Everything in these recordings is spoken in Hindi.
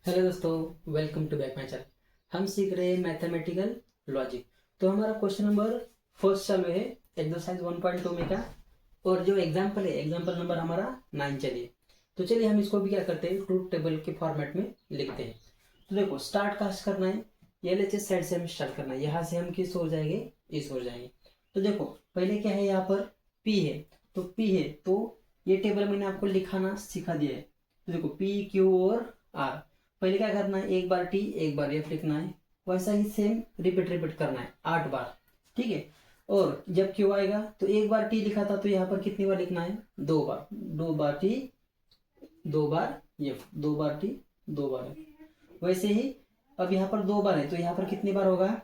हेलो दोस्तों, welcome to back my channel. हम सीख रहे हैं मैथमेटिकल लॉजिक। तो हमारा क्वेश्चन नंबर फर्स्ट चालू है एक्सरसाइज 1.2 में का। और जो एग्जांपल है, एग्जांपल नंबर हमारा 9 चलिए। तो चलिए हम इसको भी क्या करते हैं, ट्रूथ टेबल के फॉर्मेट में लिखते हैं। तो देखो, स्टार्ट कहाँ से करना है, LHS साइड से हमें स्टार्ट करना है। यहाँ से हम किस ओर जाएंगे, इस ओर जाएंगे। तो देखो पहले क्या है, यहाँ पर P है। तो P है तो ये टेबल मैंने आपको लिखाना सिखा दिया है। तो देखो P, Q और R। पहले क्या करना है, एक बार T एक बार F लिखना है। वैसा ही सेम रिपीट करना है 8 बार, ठीक है। और जब Q आएगा तो एक बार T लिखा था तो यहाँ पर कितनी बार लिखना है, 2 बार। 2 बार T 2 बार F, 2 बार T 2 बार F। वैसे ही अब यहाँ पर 2 बार है तो यहाँ पर कितनी बार होगा,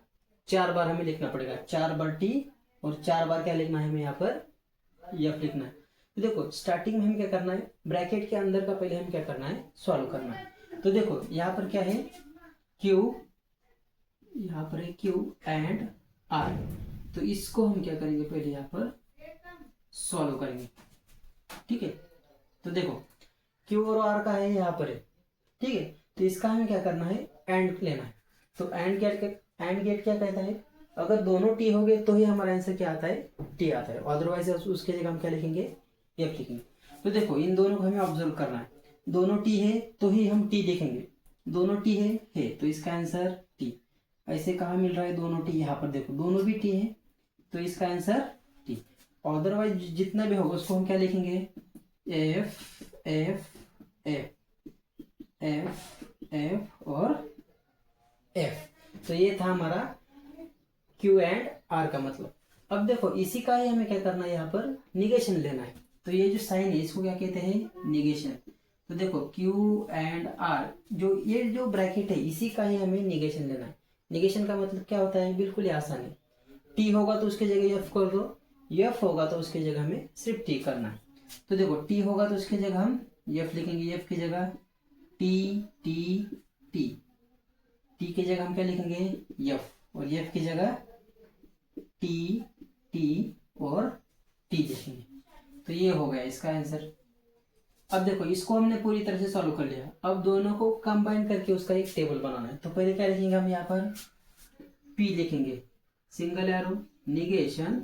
4 बार हमें लिखना पड़ेगा। 4 बार T और 4 बार क्या लिखना है हमें, यहाँ पर F लिखना है। तो देखो स्टार्टिंग में हम क्या करना है, ब्रैकेट के अंदर का पहले हम क्या करना है, सॉल्व करना है। तो देखो यहाँ पर क्या है, Q, यहाँ पर है Q एंड R। तो इसको हम क्या करेंगे, पहले यहाँ पर सॉल्व करेंगे, ठीक है। तो देखो Q और R का है यहाँ पर है, ठीक है। तो इसका हमें क्या करना है, एंड लेना है। तो एंड गेट क्या कहता है, अगर दोनों T हो गए तो ही हमारा आंसर क्या आता है, T आता है। अदरवाइज उसके जगह हम क्या लिखेंगे, F लिखेंगे। तो देखो इन दोनों को हमें ऑब्जर्व करना है। दोनों T है तो ही हम T लिखेंगे। दोनों T है तो इसका आंसर T। ऐसे कहाँ मिल रहा है दोनों T, यहाँ पर देखो दोनों भी T है तो इसका आंसर T। अदरवाइज जितना भी होगा उसको हम क्या लिखेंगे, F F F F F और F। तो ये था हमारा Q एंड R का मतलब। अब देखो इसी का ही हमें क्या करना है, यहाँ पर निगेशन लेना है। तो ये जो साइन है इसको क्या कहते हैं, निगेशन। तो देखो Q एंड R, जो ब्रैकेट है इसी का ही हमें निगेशन लेना है। निगेशन का मतलब क्या होता है, बिल्कुल ही आसान है। T होगा तो उसके जगह F कर दो, F होगा तो उसके जगह हमें सिर्फ T करना है। तो देखो T होगा तो उसके जगह हम F लिखेंगे, F की जगह T T T। T की जगह हम क्या लिखेंगे, F, और F की जगह T T और T लिखेंगे। तो ये हो गया इसका आंसर। अब देखो इसको हमने पूरी तरह से सॉल्व कर लिया। अब दोनों को कंबाइन करके उसका एक टेबल बनाना है। तो पहले क्या लिखेंगे हम, यहाँ पर P लिखेंगे, single arrow, negation,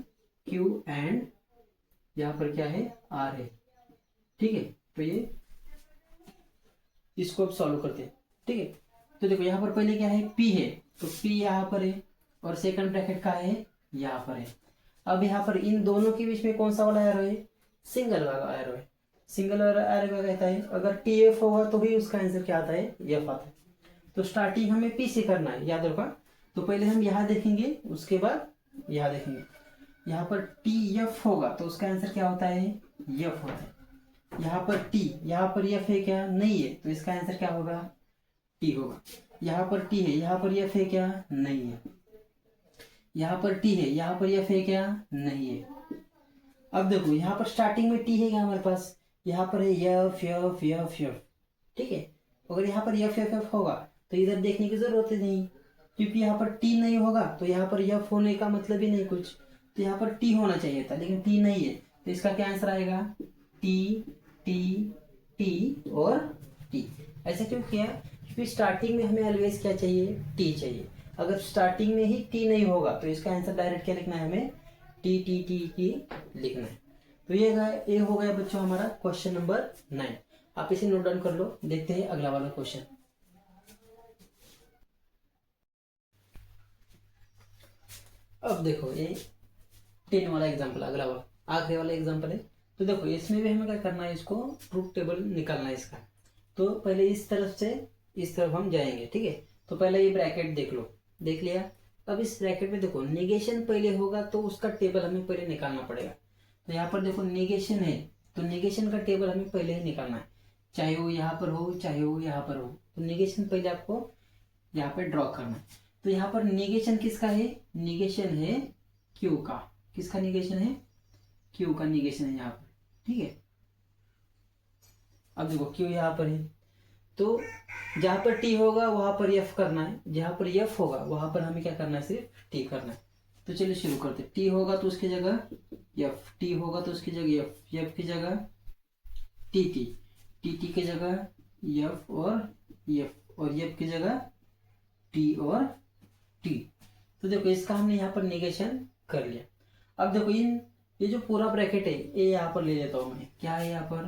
Q and यहाँ पर क्या है, R है, ठीक है। तो ये इसको अब सॉल्व करते हैं, ठीक है। तो देखो यहाँ पर पहले क्या है, P है तो P यहाँ पर है और सेकंड ब्रैकेट का है यहाँ पर है। अब यहाँ पर इन दोनों के बीच में कौन सा वाला एरो है, सिंगल वाला एरो है। सिंगल वाला एरो क्या कहता है, अगर TF होगा तो भी उसका आंसर क्या आता है, F आता है। तो स्टार्टिंग हमें P से करना है, याद रखा। तो पहले हम यहाँ देखेंगे उसके बाद यहाँ देखेंगे। यहाँ पर TF होगा तो उसका आंसर क्या होता है, F होता है। यहाँ पर T, यहाँ पर F है क्या, नहीं है, तो इसका आंसर क्या होगा, T होगा। यहाँ पर T है, यहाँ पर F है क्या, नहीं है। यहाँ पर T है, यहाँ पर F है क्या, नहीं है। अब देखो यहाँ पर स्टार्टिंग में T है क्या हमारे पास, यहाँ पर है F F F F, ठीक है। अगर यहाँ पर F F F होगा तो इधर देखने की जरूरत ही नहीं, क्योंकि यहाँ पर T नहीं होगा तो यहाँ पर F होने का मतलब ही नहीं कुछ। तो यहाँ पर T होना चाहिए था लेकिन T नहीं है, तो इसका क्या आंसर आएगा, T T T और T। ऐसा क्यों किया, क्योंकि स्टार्टिंग में हमें ऑलवेज क्या चाहिए, T चाहिए। अगर स्टार्टिंग में ही T नहीं होगा तो इसका आंसर डायरेक्ट क्या लिखना है, हमें T T T T लिखना है। तो ये हो गया बच्चों हमारा क्वेश्चन नंबर 9। आप इसे नोट डाउन कर लो। देखते हैं अगला वाला क्वेश्चन। अब देखो ये 10 वाला एग्जाम्पल, अगला वाला आखिरी वाला एग्जाम्पल है। तो देखो इसमें भी हमें क्या करना है, इसको ट्रूथ टेबल निकालना है इसका। तो पहले इस तरफ से इस तरफ हम जाएंगे, ठीक है। तो पहले ये ब्रैकेट देख लो, देख लिया। अब इस ब्रैकेट में देखो निगेशन पहले होगा तो उसका टेबल हमें पहले निकालना पड़ेगा। तो यहाँ पर देखो निगेशन है तो निगेशन का टेबल हमें पहले ही निकालना है, चाहे वो यहाँ पर हो चाहे वो यहाँ पर हो। तो निगेशन पहले आपको यहाँ पे ड्रॉ करना है। तो यहाँ पर निगेशन किसका है, निगेशन है क्यू का। किसका निगेशन है, क्यू का निगेशन है यहाँ पर, ठीक है। अब देखो क्यू यहाँ पर है तो जहां पर टी होगा वहां पर एफ करना है, जहां पर एफ होगा वहां पर हमें क्या करना है, सिर्फ टी करना है। तो चलिए शुरू करते हैं। टी होगा तो उसकी जगह एफ, टी होगा तो उसकी जगह एफ, एफ की जगह टी टी, टी टी की जगह एफ और एफ और एफ की जगह टी और टी। तो देखो इसका हमने यहाँ पर नेगेशन कर लिया। अब देखो ये जो पूरा ब्रैकेट है ये यहाँ पर ले लेता हूँ मैं, क्या है यहाँ पर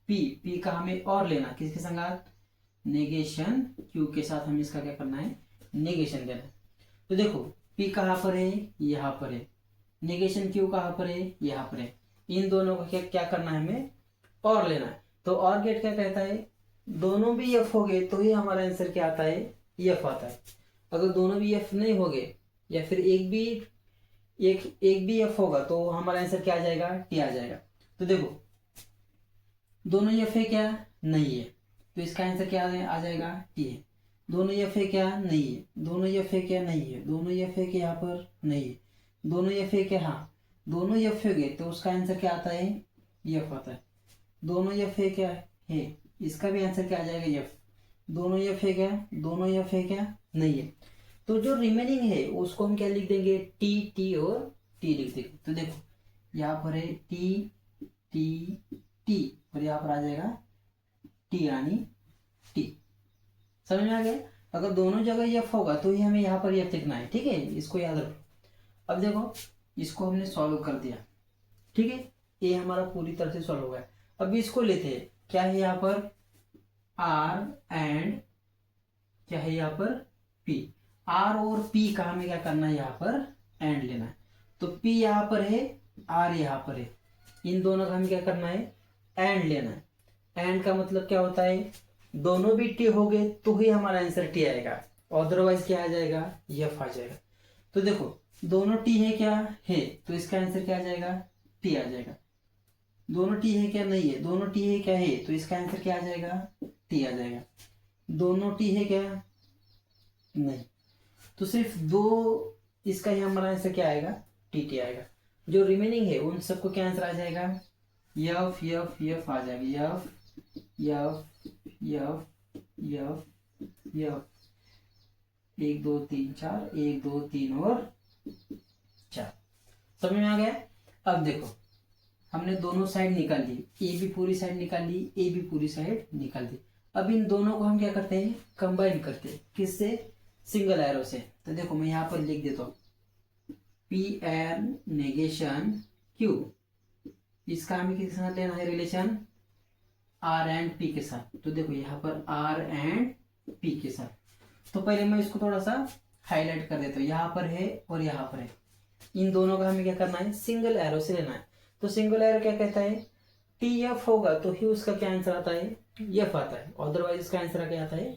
पी का हमें और लेना, किसके संगात, नेगेशन क्यू के साथ हमें इसका क्या करना है, नेगेशन देना है। तो देखो पी कहाँ पर है, यहाँ पर है, नेगेशन क्यू कहाँ पर है, यहाँ पर है। इन दोनों का क्या करना है, हमें और लेना है। तो और गेट क्या कहता है, दोनों भी एफ हो गए तो ही हमारा आंसर क्या आता है, एफ आता है। अगर दोनों भी एफ नहीं हो गए या फिर एक भी एफ होगा तो हमारा आंसर क्या आ जाएगा, टी आ जाएगा। तो देखो दोनों एफ है क्या, नहीं है, तो इसका आंसर क्या आ जाएगा, टी है। दोनों एफ है क्या, नहीं है, दोनों एफ है क्या, नहीं है, दोनों एफ है क्या, यहाँ पर नहीं है, दोनों एफ है क्या, हाँ दोनों एफ हो गए तो उसका आंसर क्या आता है, एफ आता है। दोनों एफ है क्या है, इसका भी आंसर क्या आ जाएगा, एफ। दोनों एफ है क्या, दोनों एफ है क्या, नहीं है। तो जो रिमेनिंग है उसको हम क्या लिख देंगे, टी और टी लिख देंगे। तो देखो यहाँ पर है टी टी टी और यहाँ पर आ जाएगा टी यानी टी। समझ में आ गया। अगर दोनों जगह एफ होगा तो ही हमें यहाँ पर एफ लिखना है, ठीक है, इसको याद रखो। अब देखो इसको हमने सॉल्व कर दिया, ठीक है, ये हमारा पूरी तरह से सॉल्व हो गया। अब इसको लेते हैं, क्या है यहाँ पर आर एंड क्या है यहाँ पर पी। आर और पी का हमें क्या करना है, यहाँ पर एंड लेना है। तो पी यहाँ पर है, आर यहाँ पर है, इन दोनों का हमें क्या करना है, एंड लेना है। एंड का मतलब क्या होता है, दोनों भी टी हो गए तो ही हमारा आंसर टी आएगा, अदरवाइज क्या आ जाएगा, एफ आ जाएगा। तो देखो दोनों टी है क्या है, तो इसका आंसर क्या आ जाएगा, टी आ जाएगा। दोनों टी है क्या, नहीं है, दोनों टी है क्या है, तो इसका आंसर क्या आ जाएगा, टी आ जाएगा। दोनों टी है क्या, नहीं, तो सिर्फ दो, इसका ही हमारा आंसर क्या आएगा, टी आएगा। जो रिमेनिंग है उन सबको क्या आंसर आ जाएगा, यफ यफ यफ आ जाएगा, यफ यफ यफ यफ 1 2 3 4 1 2 3 और 4। समझ में आ गया। अब देखो हमने दोनों साइड निकाल ली, ए भी पूरी साइड निकाल ली, ए भी पूरी साइड निकाल दी। अब इन दोनों को हम क्या करते हैं, कंबाइन करते हैं, किससे, सिंगल एरो से। तो देखो मैं यहाँ पर लिख देता हूँ पी एन नेगेशन क्यू, इसका हमें किसके साथ लेना है रिलेशन, आर एंड पी के साथ। तो देखो यहाँ पर आर एंड पी के साथ। तो पहले मैं इसको थोड़ा सा हाईलाइट कर देता हूँ, यहाँ पर है और यहाँ पर है, इन दोनों का हमें क्या करना है, सिंगल एरो से लेना है। तो सिंगल एरो क्या कहता है, टी एफ होगा तो ही उसका क्या आंसर आता है, एफ आता है, अदरवाइज इसका आंसर क्या आता है,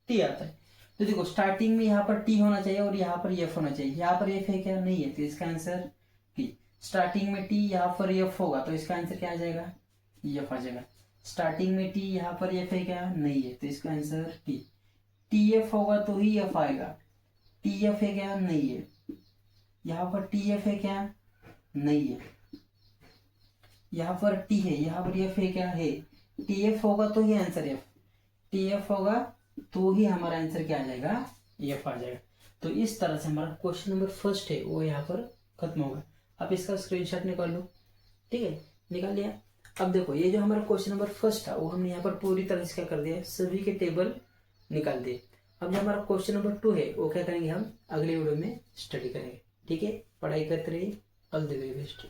टी आता है। तो देखो स्टार्टिंग में यहाँ पर टी होना चाहिए और यहाँ पर एफ होना चाहिए, यहाँ पर एफ है क्या, नहीं है, तो इसका आंसर टी। स्टार्टिंग में टी यहाँ पर एफ होगा तो इसका आंसर क्या आ जाएगा, एफ आ जाएगा। स्टार्टिंग में टी यहाँ पर एफ है क्या, नहीं है, तो इसका आंसर टी। टी एफ होगा तो ही एफ आएगा, टी एफ है क्या, नहीं है, यहाँ पर टी एफ है क्या, नहीं है, यहाँ पर टी है, यहाँ पर एफ है क्या, है, टी एफ होगा तो ही आंसर एफ, टी एफ होगा तो ही हमारा आंसर क्या आ जाएगा, एफ आ जाएगा। तो इस तरह से हमारा क्वेश्चन नंबर फर्स्ट है वो यहाँ पर खत्म होगा। आप इसका स्क्रीनशॉट निकाल लो, ठीक है, निकाल लिया। अब देखो ये जो हमारा क्वेश्चन नंबर फर्स्ट था वो हमने यहाँ पर पूरी तरह से क्या कर दिया, सभी के टेबल निकाल दिए। अब जो हमारा क्वेश्चन नंबर 2 है वो क्या करेंगे, हम अगले वीडियो में स्टडी करेंगे, ठीक है। पढ़ाई करते रहिए, ऑल द वेरी बेस्ट।